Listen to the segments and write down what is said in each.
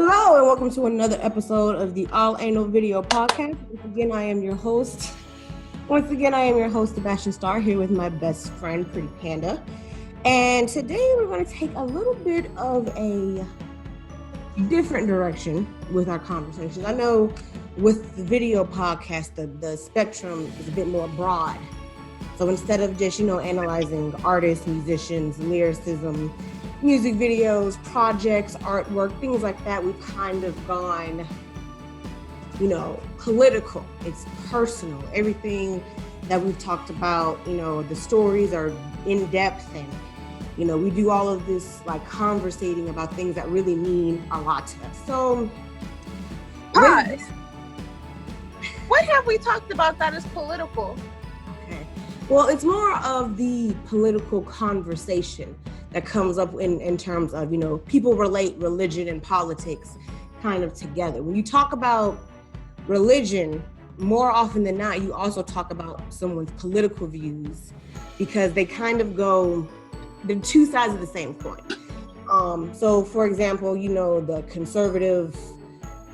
Hello and welcome to another episode of the ALLAnal video podcast. Once again, I am your host, Sebastian Starr, here with my best friend, Pretty Panda. And today we're going to take a little bit of a different direction with our conversations. I know with the video podcast, the spectrum is a bit more broad. So instead of just, analyzing artists, musicians, lyricism, music videos, projects, artwork, things like that, we've kind of gone, political. It's personal. Everything that we've talked about, the stories are in depth, and we do all of this like conversating about things that really mean a lot to us. So pause. What have we talked about that is political? Okay. Well, it's more of the political conversation that comes up in terms of, people relate religion and politics kind of together. When you talk about religion, more often than not, you also talk about someone's political views, because they kind of go, they're two sides of the same coin. So for example, the conservative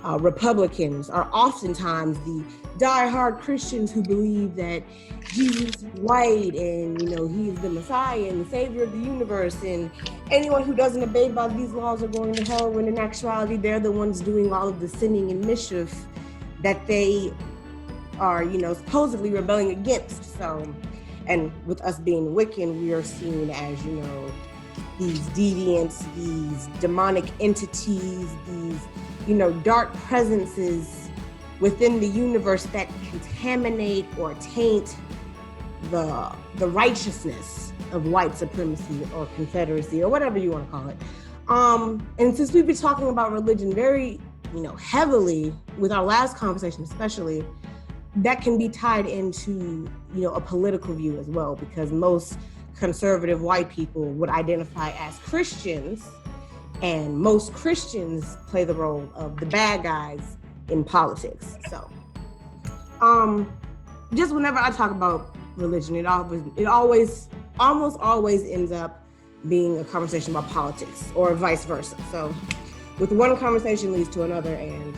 Republicans are oftentimes the diehard Christians who believe that Jesus is white and, he's the Messiah and the savior of the universe, and anyone who doesn't obey by these laws are going to hell, when in actuality, they're the ones doing all of the sinning and mischief that they are, supposedly rebelling against. So, and with us being Wiccan, we are seen as, these deviants, these demonic entities, these, dark presences within the universe that contaminate or taint the righteousness of white supremacy or confederacy or whatever you want to call it. And since we've been talking about religion very, heavily with our last conversation, especially, that can be tied into, a political view as well, because most conservative white people would identify as Christians, and most Christians play the role of the bad guys in politics. So, just whenever I talk about religion, it always almost always ends up being a conversation about politics, or vice versa. So, with one conversation leads to another, and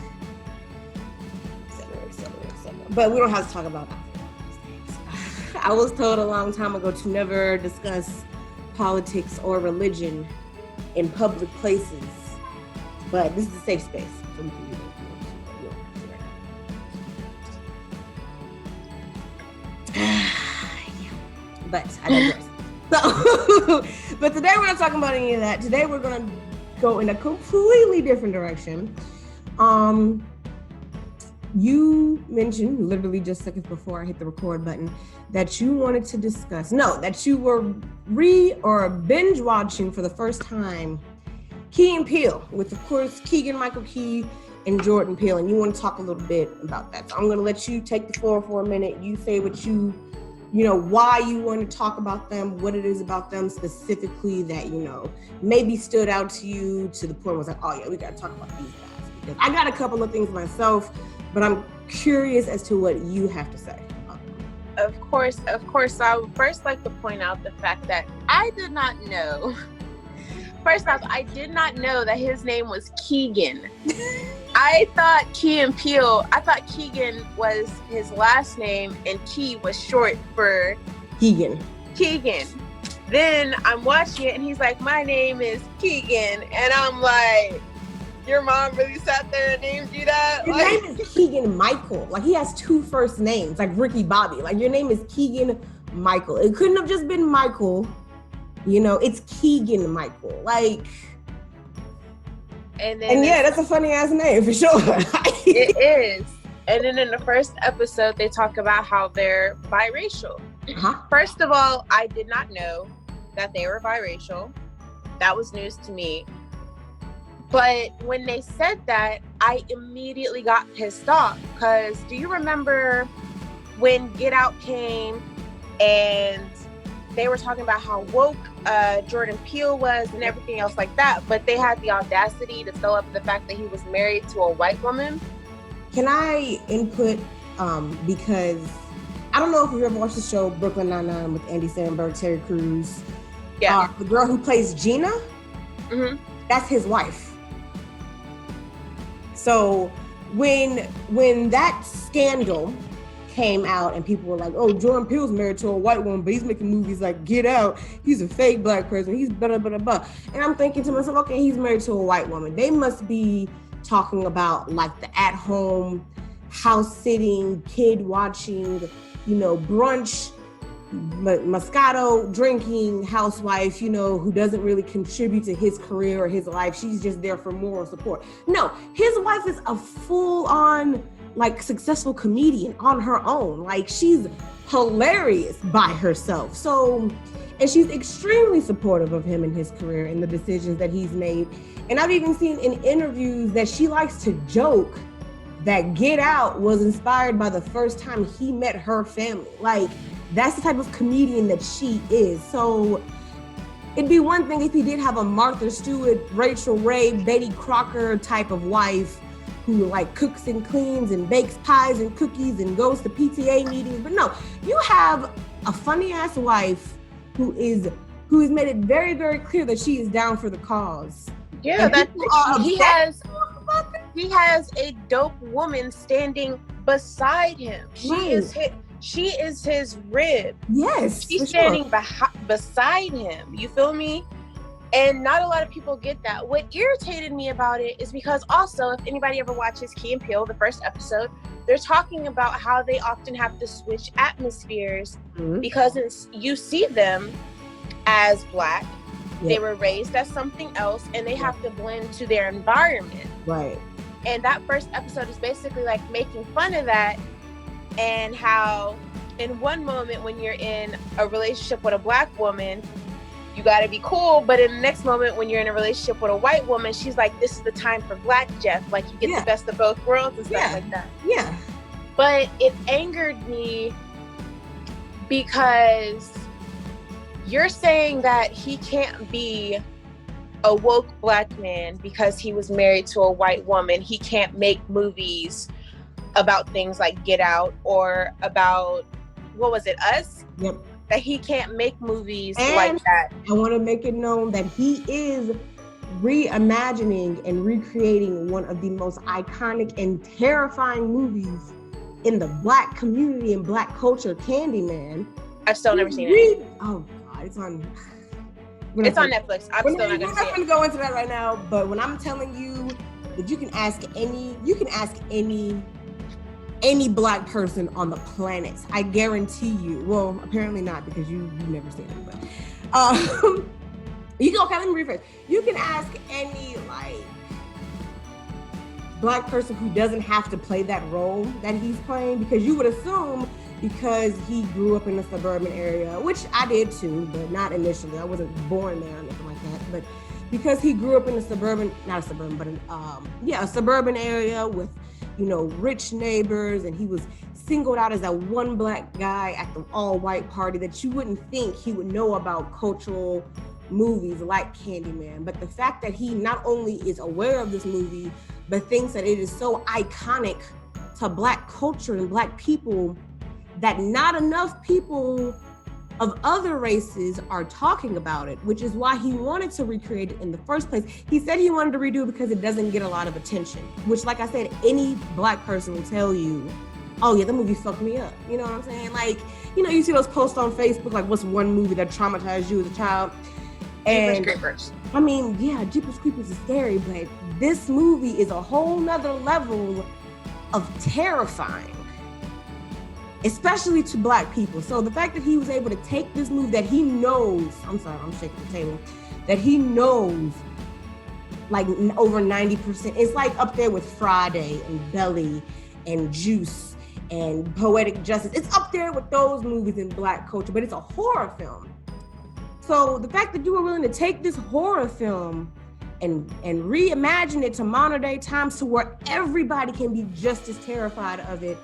et cetera, et cetera, et cetera. But we don't have to talk about these things. I was told a long time ago to never discuss politics or religion in public places, but this is a safe space. So we can do that. But I digress. So, but today we're not talking about any of that. Today we're going to go in a completely different direction. You mentioned literally just seconds before I hit the record button that you wanted to discuss, that you were binge watching for the first time Key and Peele, with of course Keegan, Michael Key, and Jordan Peele, and you want to talk a little bit about that. So I'm going to let you take the floor for a minute. You say what why you want to talk about them, what it is about them specifically that, maybe stood out to you to the point where it was like, oh yeah, we got to talk about these guys. Because I got a couple of things myself, but I'm curious as to what you have to say. Of course. I would first like to point out the fact that I did not know. First off, I did not know that his name was Keegan. I thought Keegan was his last name and Key was short for Keegan. Then I'm watching it and he's like, my name is Keegan. And I'm like, your mom really sat there and named you that? Your name is Keegan Michael. Like, he has two first names, like Ricky Bobby. Like, your name is Keegan Michael. It couldn't have just been Michael. It's Keegan Michael. Like, and yeah, that's a funny ass name for sure. It is. And then in the first episode, they talk about how they're biracial. Uh-huh. First of all, I did not know that they were biracial. That was news to me. But when they said that, I immediately got pissed off, because do you remember when Get Out came and they were talking about how woke Jordan Peele was and everything else like that, but they had the audacity to throw up the fact that he was married to a white woman? Can I input, because I don't know if you've ever watched the show Brooklyn Nine-Nine with Andy Samberg, Terry Crews. Yeah. The girl who plays Gina, mm-hmm. that's his wife. So when that scandal came out and people were like, oh, Jordan Peele's married to a white woman, but he's making movies like Get Out. He's a fake black person. He's blah, blah, blah, blah. And I'm thinking to myself, okay, he's married to a white woman. They must be talking about like the at-home house sitting, kid watching, brunch, Moscato drinking housewife, who doesn't really contribute to his career or his life. She's just there for moral support. No, his wife is a full-on like successful comedian on her own. Like she's hilarious by herself. So, and she's extremely supportive of him and his career and the decisions that he's made. And I've even seen in interviews that she likes to joke that Get Out was inspired by the first time he met her family. Like that's the type of comedian that she is. So it'd be one thing if he did have a Martha Stewart, Rachel Ray, Betty Crocker type of wife who like cooks and cleans and bakes pies and cookies and goes to PTA meetings. But no, you have a funny ass wife who has made it very, very clear that she is down for the cause. Yeah, he has a dope woman standing beside him. She is his rib. Yes, she's standing beside him. You feel me? And not a lot of people get that. What irritated me about it is because also, if anybody ever watches Key and Peele, the first episode, they're talking about how they often have to switch atmospheres because you see them as black. Yep. They were raised as something else and they have to blend to their environment. Right. And that first episode is basically like making fun of that and how in one moment when you're in a relationship with a black woman, you got to be cool, but in the next moment when you're in a relationship with a white woman, she's like, this is the time for black Jeff, like you get the best of both worlds and stuff like that. Yeah. But it angered me because you're saying that he can't be a woke black man because he was married to a white woman. He can't make movies about things like Get Out or about, what was it, Us? Yep. That he can't make movies like that. I want to make it known that he is reimagining and recreating one of the most iconic and terrifying movies in the black community and black culture, Candyman. I've still never seen it. Oh God, it's on Netflix. I'm still not going to see it. We're not going to go into that right now, but when I'm telling you that you can ask any black person on the planet, I guarantee you, well, apparently not because you've never seen it, but you can, okay, let me rephrase. You can ask any like black person who doesn't have to play that role that he's playing, because you would assume because he grew up in a suburban area, which I did too, but not initially. I wasn't born there or anything like that, but because he grew up in a suburban area with, rich neighbors, and he was singled out as that one black guy at the all-white party that you wouldn't think he would know about cultural movies like Candyman. But the fact that he not only is aware of this movie, but thinks that it is so iconic to black culture and black people that not enough people of other races are talking about it, which is why he wanted to recreate it in the first place. He said he wanted to redo it because it doesn't get a lot of attention, which, like I said, any black person will tell you, oh yeah, the movie fucked me up. You know what I'm saying? Like, you see those posts on Facebook, like what's one movie that traumatized you as a child? And Jeepers Creepers. I mean, yeah, Jeepers Creepers is scary, but this movie is a whole nother level of terrifying, especially to black people. So the fact that he was able to take this movie that he knows, I'm shaking the table, that he knows like over 90%, it's like up there with Friday and Belly and Juice and Poetic Justice. It's up there with those movies in black culture, but it's a horror film. So the fact that you were willing to take this horror film and reimagine it to modern day times to where everybody can be just as terrified of it,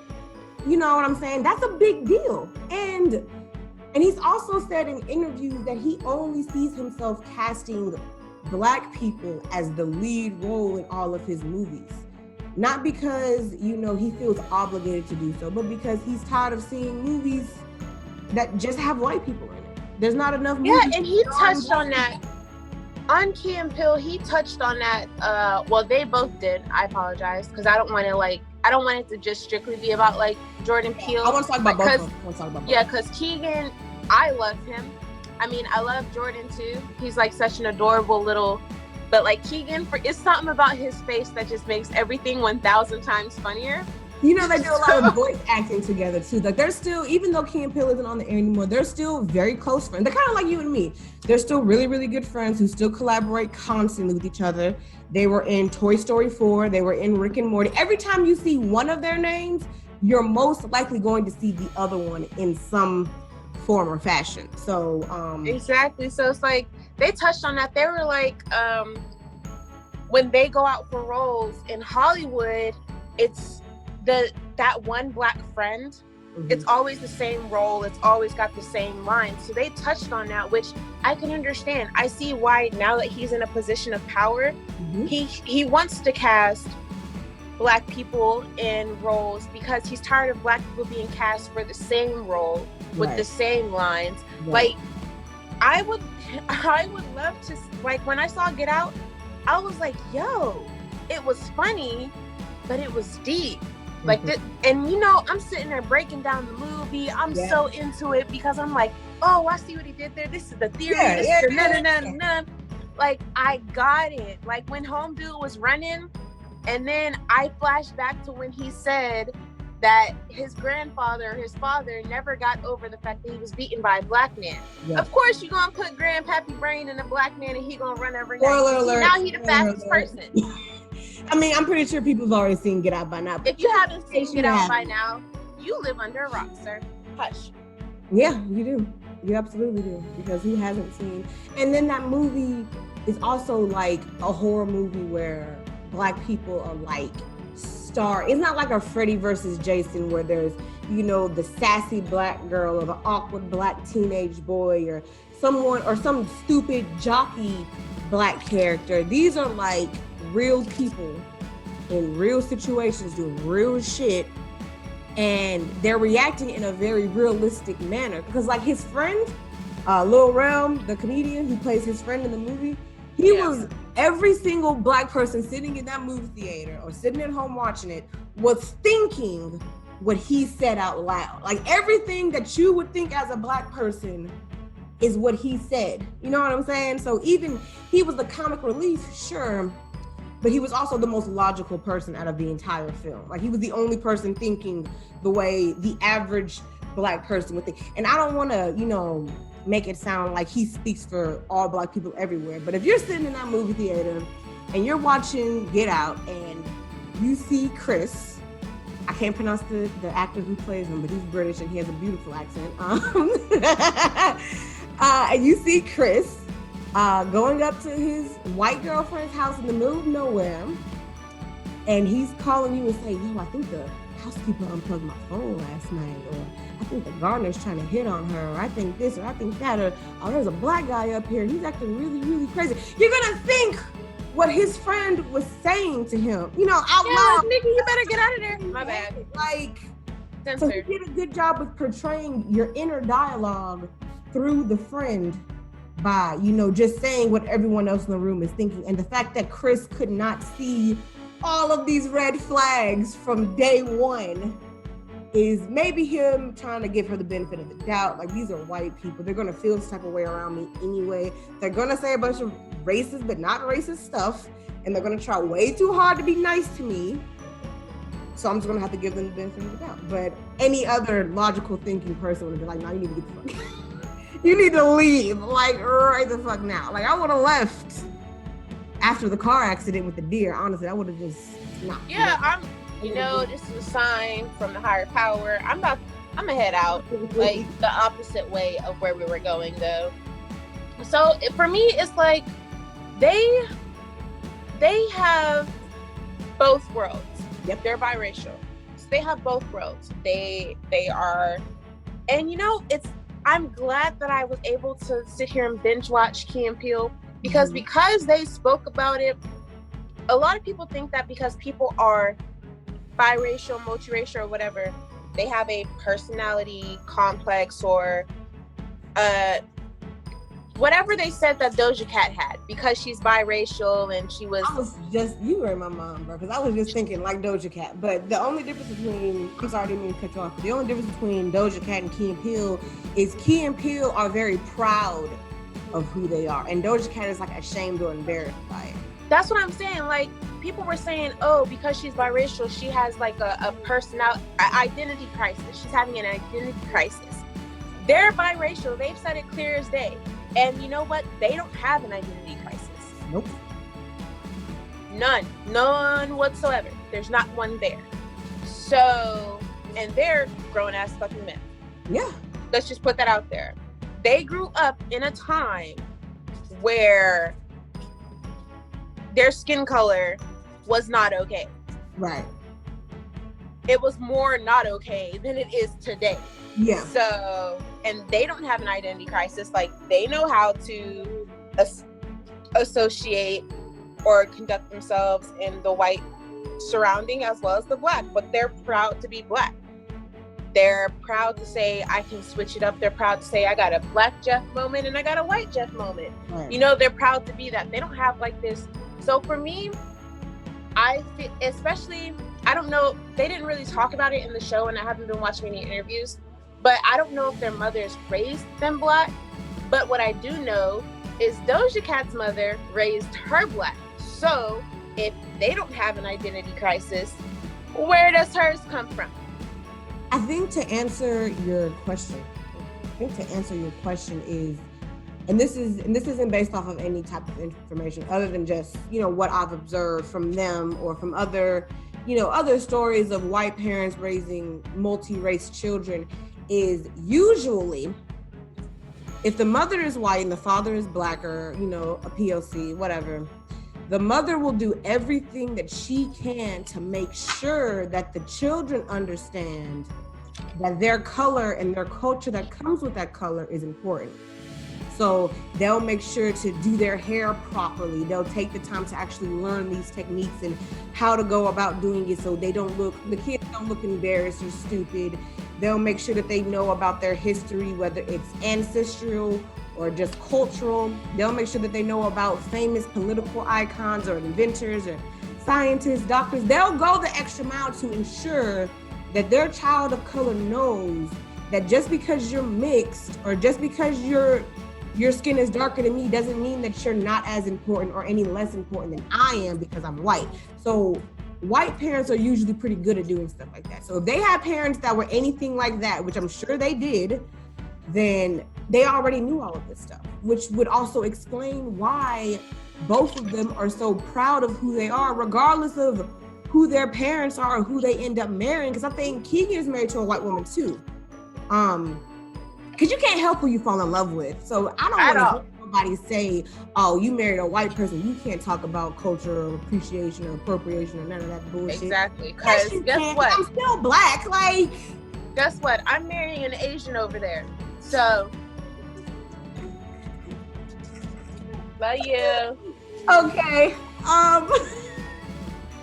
you know what I'm saying? That's a big deal. And he's also said in interviews that he only sees himself casting black people as the lead role in all of his movies. Not because, he feels obligated to do so, but because he's tired of seeing movies that just have white people in it. There's not enough movies. Yeah, and he touched on that. on Key and Peele, he touched on that. Well, they both did. I apologize because I don't want it to just strictly be about like Jordan Peele. I want to talk about both of them. Yeah, because Keegan, I love him. I mean, I love Jordan too. He's like such an adorable little, but like Keegan, it's something about his face that just makes everything 1,000 times funnier. You know, they do a lot of voice acting together too. Like they're still, even though Key and Peele isn't on the air anymore, they're still very close friends. They're kind of like you and me. They're still really, really good friends who still collaborate constantly with each other. They were in Toy Story 4. They were in Rick and Morty. Every time you see one of their names, you're most likely going to see the other one in some form or fashion. So exactly. So it's like they touched on that. They were like, when they go out for roles in Hollywood, it's that one black friend, it's always the same role, it's always got the same line. So they touched on that, which I can understand. I see why now that he's in a position of power, he wants to cast black people in roles because he's tired of black people being cast for the same role with the same lines. Like I would love to, like when I saw Get Out, I was like, yo, it was funny, but it was deep. Like this, and you know, I'm sitting there breaking down the movie. I'm so into it because I'm like, oh, I see what he did there. This is the theory. This is the Like, I got it. Like when Home Dude was running, and then I flashed back to when he said that his father never got over the fact that he was beaten by a black man. Of course, you're gonna put Grandpappy Brain in a black man, and he gonna run every night. Now he the fastest person. I mean, I'm pretty sure people have already seen Get Out by now. If you haven't seen Get Out by now, you live under a rock, sir. Hush. Yeah, you do. You absolutely do. Because who hasn't seen? And then that movie is also like a horror movie where black people are like it's not like a Freddy versus Jason where there's, you know, the sassy black girl or the awkward black teenage boy or someone or some stupid jockey black character. These are like real people in real situations doing real shit, and they're reacting in a very realistic manner. Because like his friend, Lil Rel, the comedian who plays his friend in the movie, he was every single black person sitting in that movie theater or sitting at home watching it was thinking what he said out loud. Like everything that you would think as a black person is what he said. You know what I'm saying? So even he was the comic relief, sure, but he was also the most logical person out of the entire film. Like he was the only person thinking the way the average black person would think. And I don't want to, you know, make it sound like he speaks for all black people everywhere. But if you're sitting in that movie theater and you're watching Get Out and you see Chris, I can't pronounce the actor who plays him, but he's British and he has a beautiful accent. And you see Chris going up to his white girlfriend's house in the middle of nowhere, and he's calling you and saying, yo, I think the housekeeper unplugged my phone last night, or I think the gardener's trying to hit on her, or I think this, or I think that, or oh, there's a black guy up here and he's acting really, really crazy. You're gonna think what his friend was saying to him, you know, out loud. Nigga, you better get out of there. My bad. Like, Censor. so he did a good job with portraying your inner dialogue through the friend by, you know, just saying what everyone else in the room is thinking. And the fact that Chris could not see all of these red flags from day one is maybe him trying to give her the benefit of the doubt. Like, these are white people. They're going to feel this type of way around me anyway. They're going to say a bunch of racist but not racist stuff. And they're going to try way too hard to be nice to me. So I'm just going to have to give them the benefit of the doubt. But any other logical thinking person would be like, no, you need to get the fuck you need to leave, like, right the fuck now. Like, I would have left after the car accident with the deer. Honestly, I would have just not. Yeah, this is a sign from the higher power. I'm gonna head out, like, the opposite way of where we were going, though. So, for me, it's like, they have both worlds. Yep. They're biracial. So they have both worlds. They are, and, you know, I'm glad that I was able to sit here and binge watch Key and Peele because they spoke about it. A lot of people think that because people are biracial, multiracial, or whatever, they have a personality complex or whatever they said that Doja Cat had, because she's biracial and she was. I was just, you were my mom, bro, because I was just thinking like Doja Cat. But the only difference between, I'm sorry, I didn't mean to cut you off. The only difference between Doja Cat and Key and Peele is Key and Peele are very proud of who they are, and Doja Cat is like ashamed or embarrassed by it. That's what I'm saying. Like, people were saying, oh, because she's biracial, she has like a personality, identity crisis. She's having an identity crisis. They're biracial. They've said it clear as day. And you know what? They don't have an identity crisis. Nope. None whatsoever. There's not one there. So, and they're grown-ass fucking men. Yeah. Let's just put that out there. They grew up in a time where their skin color was not okay. Right. It was more not okay than it is today. Yeah. So, and they don't have an identity crisis. Like, they know how to associate or conduct themselves in the white surrounding as well as the black, but they're proud to be black. They're proud to say, I can switch it up. They're proud to say, I got a black Jeff moment and I got a white Jeff moment. Right. You know, they're proud to be that. They don't have like this. So for me, I feel, especially, I don't know, they didn't really talk about it in the show, and I haven't been watching any interviews, but I don't know if their mothers raised them black. But what I do know is Doja Cat's mother raised her black. So if they don't have an identity crisis, where does hers come from? I think to answer your question is, and this isn't based off of any type of information other than just, you know, what I've observed from them or from other, you know, other stories of white parents raising multi-race children, is usually if the mother is white and the father is black, or, you know, a POC, whatever, the mother will do everything that she can to make sure that the children understand that their color and their culture that comes with that color is important. So they'll make sure to do their hair properly. They'll take the time to actually learn these techniques and how to go about doing it so the kids don't look embarrassed or stupid. They'll make sure that they know about their history, whether it's ancestral or just cultural. They'll make sure that they know about famous political icons or inventors or scientists, doctors. They'll go the extra mile to ensure that their child of color knows that just because you're mixed or just because your skin is darker than me doesn't mean that you're not as important or any less important than I am because I'm white. So white parents are usually pretty good at doing stuff like that. So if they have parents that were anything like that, which I'm sure they did, then they already knew all of this stuff, which would also explain why both of them are so proud of who they are, regardless of who their parents are or who they end up marrying. Because I think Keegan is married to a white woman too. Because you can't help who you fall in love with. So I don't want to hear nobody say, oh, you married a white person, you can't talk about culture or appreciation or appropriation or none of that bullshit. Exactly. Because guess what? I'm still black. Like, guess what? I'm marrying an Asian over there. So, love you. Okay.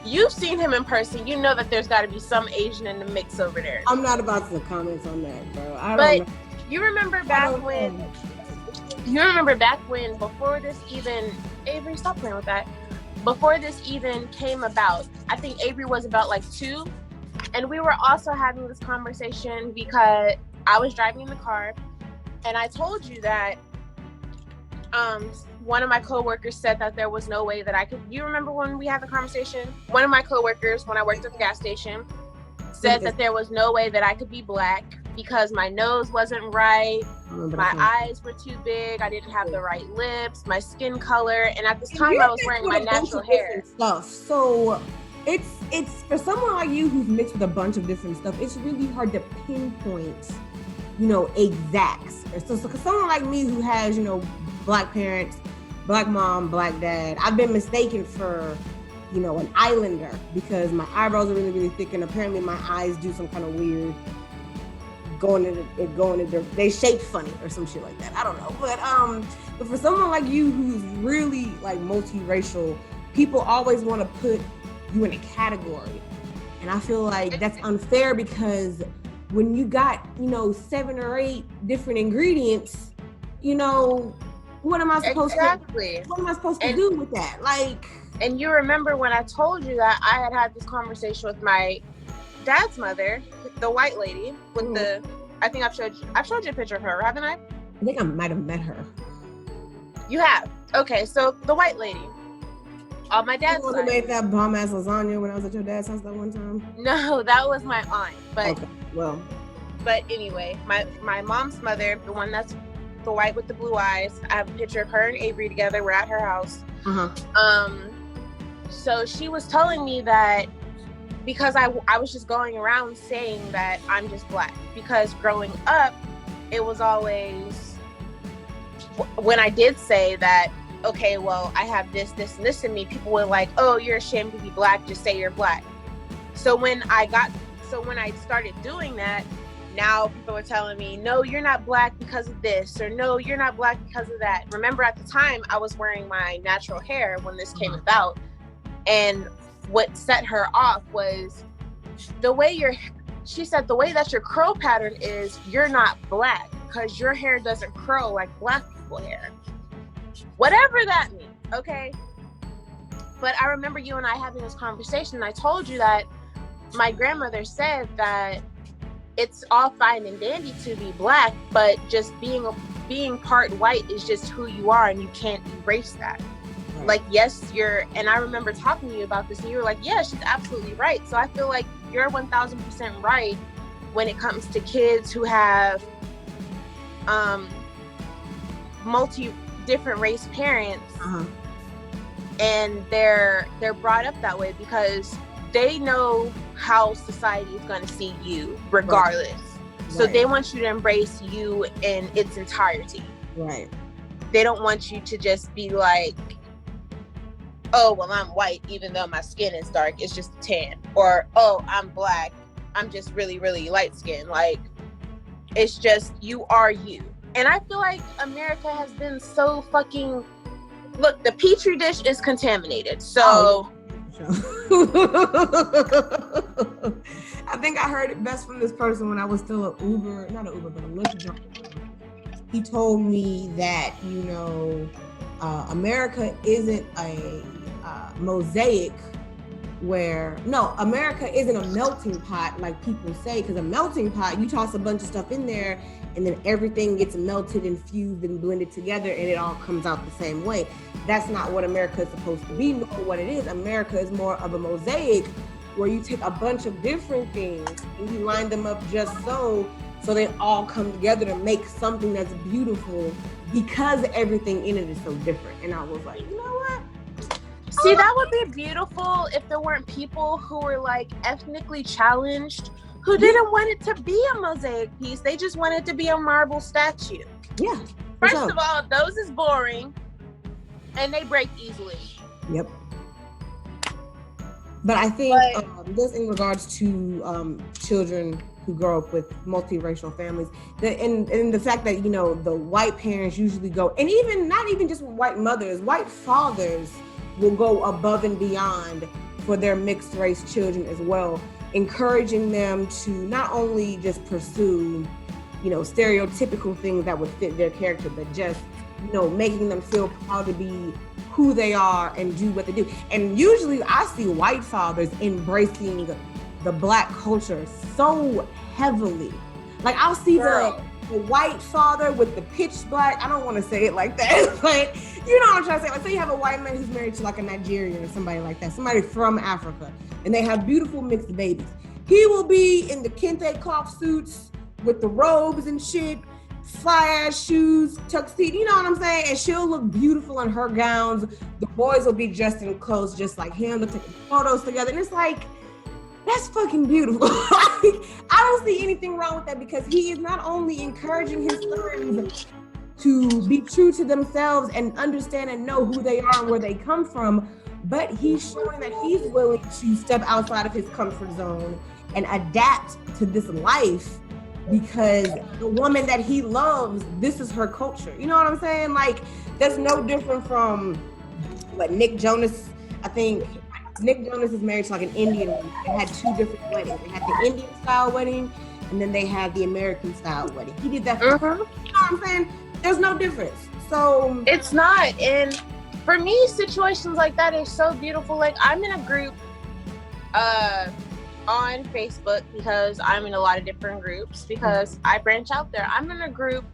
You've seen him in person. You know that there's got to be some Asian in the mix over there. I'm not about to comment on that, bro. But you remember back when, before this even, Avery, stop playing with that. Before this even came about, I think Avery was about like 2. And we were also having this conversation because I was driving in the car and I told you that one of my coworkers said that there was no way that I could. You remember when we had the conversation? One of my coworkers, when I worked at the gas station, said that there was no way that I could be black because my nose wasn't right, my eyes were too big, I didn't have the right lips, my skin color, and at this time I was wearing my natural hair. Stuff. So it's for someone like you who's mixed with a bunch of different stuff, it's really hard to pinpoint, you know, exacts. So someone like me who has, you know, black parents, black mom, black dad, I've been mistaken for, you know, an islander because my eyebrows are really, really thick and apparently my eyes do some kind of weird they shape funny or some shit like that. I don't know. But for someone like you who's really like multiracial, people always want to put you in a category. And I feel like that's unfair because when you got, you know, 7 or 8 different ingredients, you know, what am I supposed exactly. to? What am I supposed to do with that? Like, and you remember when I told you that I had this conversation with my dad's mother, the white lady with the. I think I've showed you a picture of her, haven't I? I think I might have met her. You have? Okay, so the white lady. On my dad's side. You made that bomb ass lasagna when I was at your dad's house that one time? No, that was my aunt. But okay, well. But anyway, my mom's mother, the one that's the white with the blue eyes, I have a picture of her and Avery together. We're at her house. So she was telling me that because I was just going around saying that I'm just black, because growing up, it was always, when I did say that, okay, well, I have this, and this in me, people were like, oh, you're ashamed to be black, just say you're black. So when I started doing that, now people are telling me, no, you're not black because of this, or no, you're not black because of that. Remember, at the time, I was wearing my natural hair when this came about, and what set her off was she said the way that your curl pattern is, you're not black because your hair doesn't curl like black people hair. Whatever that means, okay? But I remember you and I having this conversation, and I told you that my grandmother said that it's all fine and dandy to be black, but just being part white is just who you are, and you can't erase that. Right. Like, yes, and I remember talking to you about this, and you were like, yeah, she's absolutely right. So I feel like you're 1000% right when it comes to kids who have different race parents, and they're brought up that way because they know how society is going to see you regardless. Right. So they want you to embrace you in its entirety. Right. They don't want you to just be like, oh, well, I'm white even though my skin is dark, it's just a tan. Or, oh, I'm black, I'm just really, really light skinned. Like, it's just, you are you. And I feel like America has been so fucking, look, the Petri dish is contaminated. So I think I heard it best from this person when I was still not an Uber, but a Lyft driver. He told me that, America isn't a mosaic America isn't a melting pot like people say, because a melting pot, you toss a bunch of stuff in there and then everything gets melted and fused and blended together and it all comes out the same way. That's not what America is supposed to be, nor what it is. America is more of a mosaic where you take a bunch of different things and you line them up just so they all come together to make something that's beautiful, because everything in it is so different. And I was like, you know what? See, that would be beautiful if there weren't people who were like ethnically challenged, who didn't want it to be a mosaic piece. They just wanted it to be a marble statue. Yeah. First of all, those is boring and they break easily. Yep. But I think this in regards to children who grow up with multiracial families, and the fact that, the white parents usually go, and even not even just white mothers, white fathers will go above and beyond for their mixed race children as well, encouraging them to not only just pursue, stereotypical things that would fit their character, but just, making them feel proud to be who they are and do what they do. And usually I see white fathers embracing the black culture so heavily. Like, I'll see the white father with the pitch black, I don't want to say it like that, but you know what I'm trying to say. Like, say you have a white man who's married to like a Nigerian or somebody like that, somebody from Africa, and they have beautiful mixed babies. He will be in the kente cloth suits with the robes and shit, fly ass shoes, tuxedo, you know what I'm saying? And she'll look beautiful in her gowns. The boys will be dressed in clothes just like him. They're taking photos together. And it's like, that's fucking beautiful. I don't see anything wrong with that, because he is not only encouraging his sons to be true to themselves and understand and know who they are and where they come from, but he's showing that he's willing to step outside of his comfort zone and adapt to this life, because the woman that he loves, this is her culture. You know what I'm saying? Like, that's no different from what Nick Jonas, I think Nick Jonas is married to like an Indian woman. They had two different weddings. They had the Indian style wedding, and then they had the American style wedding. He did that for her. You know what I'm saying? There's no difference. So it's not. And for me, situations like that is so beautiful. Like, I'm in a group on Facebook because I'm in a lot of different groups because I branch out there. I'm in a group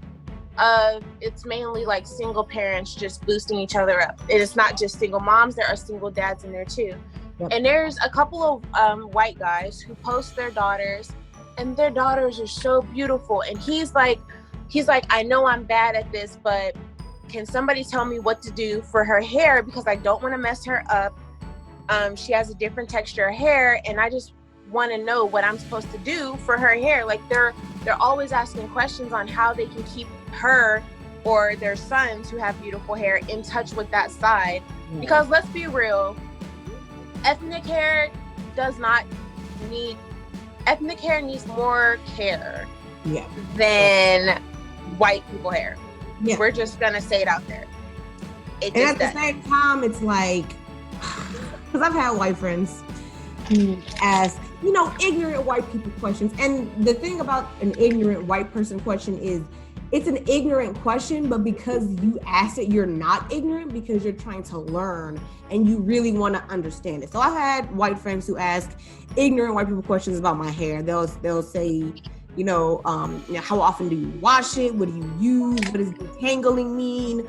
of, it's mainly like single parents just boosting each other up. And it's not just single moms, there are single dads in there too. Yep. And there's a couple of white guys who post their daughters, and their daughters are so beautiful. And he's like, I know I'm bad at this, but can somebody tell me what to do for her hair, because I don't want to mess her up. She has a different texture of hair, and I just want to know what I'm supposed to do for her hair. Like, they're always asking questions on how they can keep her or their sons who have beautiful hair in touch with that side. Because let's be real, ethnic hair needs more care than white people hair. Yeah. We're just gonna say it out there. And at the same time, it's like, because I've had white friends who ask, ignorant white people questions. And the thing about an ignorant white person question is, it's an ignorant question, but because you asked it, you're not ignorant, because you're trying to learn and you really want to understand it. So I've had white friends who ask ignorant white people questions about my hair. They'll say, how often do you wash it? What do you use? What does detangling mean?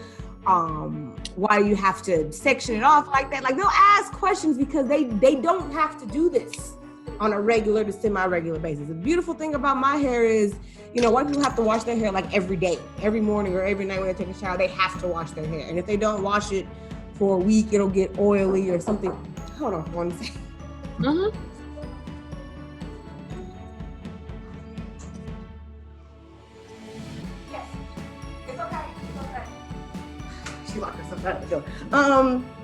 Why do you have to section it off like that? Like, they'll ask questions because they don't have to do this on a regular to semi-regular basis. The beautiful thing about my hair is, white people have to wash their hair like every day, every morning or every night when they take a shower. They have to wash their hair. And if they don't wash it for a week, it'll get oily or something. Hold on one second. Mm-hmm. Yes, it's okay. She locked herself out of the door.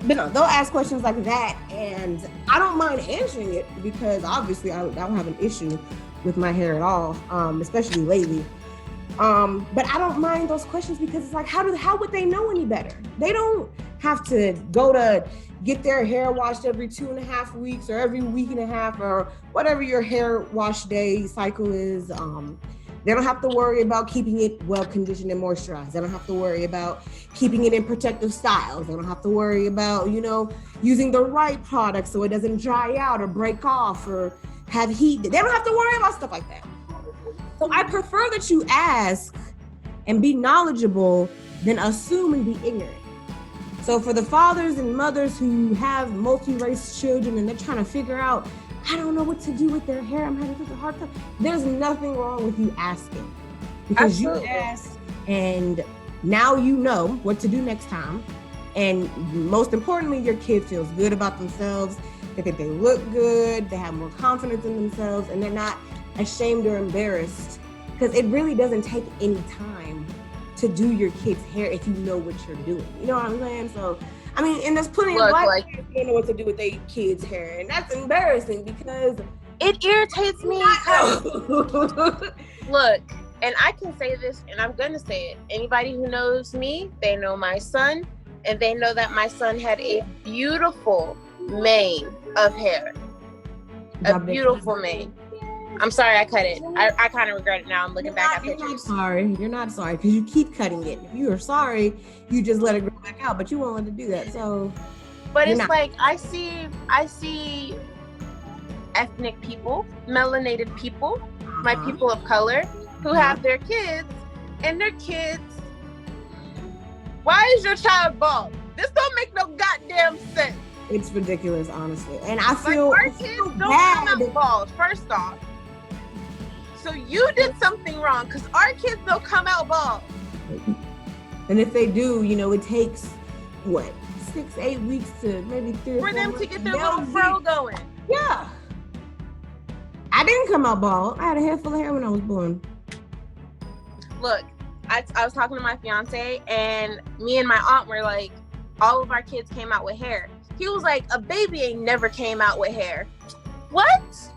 But no, they'll ask questions like that, and I don't mind answering it because obviously I don't have an issue with my hair at all, especially lately. But I don't mind those questions because it's like, how would they know any better? They don't have to go to get their hair washed every 2.5 weeks or every week and a half or whatever your hair wash day cycle is. They don't have to worry about keeping it well conditioned and moisturized. They don't have to worry about keeping it in protective styles. They don't have to worry about, using the right product so it doesn't dry out or break off or have heat. They don't have to worry about stuff like that. So I prefer that you ask and be knowledgeable than assume and be ignorant. So for the fathers and mothers who have multi-race children and they're trying to figure out, I don't know what to do with their hair, I'm having such a hard time. There's nothing wrong with you asking. Because Absolutely. You asked, and now you know what to do next time. And most importantly, your kid feels good about themselves. They think they look good, they have more confidence in themselves, and they're not ashamed or embarrassed. Because it really doesn't take any time to do your kid's hair if you know what you're doing. You know what I'm saying? So, and there's plenty of black kids who don't know what to do with their kids' hair, and that's embarrassing because it irritates me. Look, and I can say this, and I'm gonna say it. Anybody who knows me, they know my son, and they know that my son had a beautiful mane of hair. A beautiful mane. I'm sorry I cut it. I kind of regret it now. I'm looking back at pictures. You're not sorry because you keep cutting it. If you are sorry, you just let it grow back out, but you won't let it do that. So, but it's like I see ethnic people, melanated people, my people of color who have their kids, and their kids. Why is your child bald? This don't make no goddamn sense. It's ridiculous, honestly, and I feel like our kids don't come out bald. First off. So you did something wrong because our kids don't come out bald. And if they do, it takes 6-8 weeks to maybe 3 or 4 for them months to get their little fro going. Yeah. I didn't come out bald. I had a head full of hair when I was born. Look, I was talking to my fiance, and me and my aunt were like, all of our kids came out with hair. He was like, a baby ain't never came out with hair. What?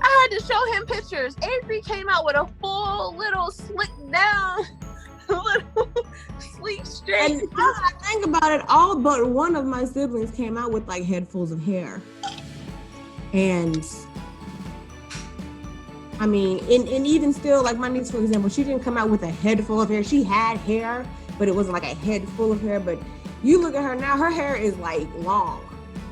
I had to show him pictures. Avery came out with a full little slick down, little sleek straight. And now that I think about it, all but one of my siblings came out with like headfuls of hair. And and even still, like my niece, for example, she didn't come out with a head full of hair. She had hair, but it wasn't like a head full of hair. But you look at her now, her hair is like long.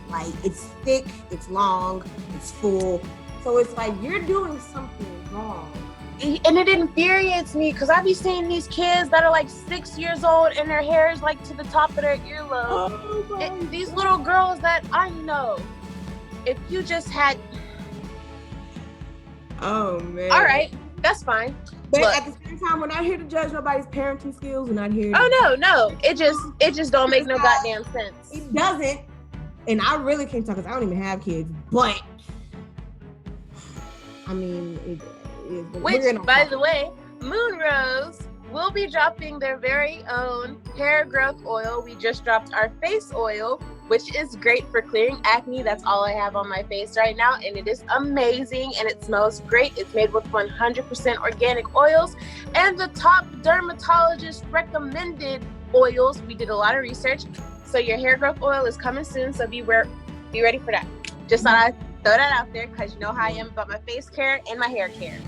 Like it's thick, it's long, it's full. So it's like you're doing something wrong. And it infuriates me because I be seeing these kids that are like 6 years old and their hair is like to the top of their earlobe. These little girls that I know, if you just had... Oh, man. All right, that's fine. But at the same time, we're not here to judge nobody's parenting skills. We're not here to... Oh, no. It just don't make no goddamn sense. It doesn't. And I really can't talk because I don't even have kids. But, I mean... Which, by the way, Moonrose will be dropping their very own hair growth oil. We just dropped our face oil, which is great for clearing acne. That's all I have on my face right now, and it is amazing, and it smells great. It's made with 100% organic oils and the top dermatologist recommended oils. We did a lot of research, so your hair growth oil is coming soon, so be ready for that. Just thought I'd throw that out there because you know how I am about my face care and my hair care.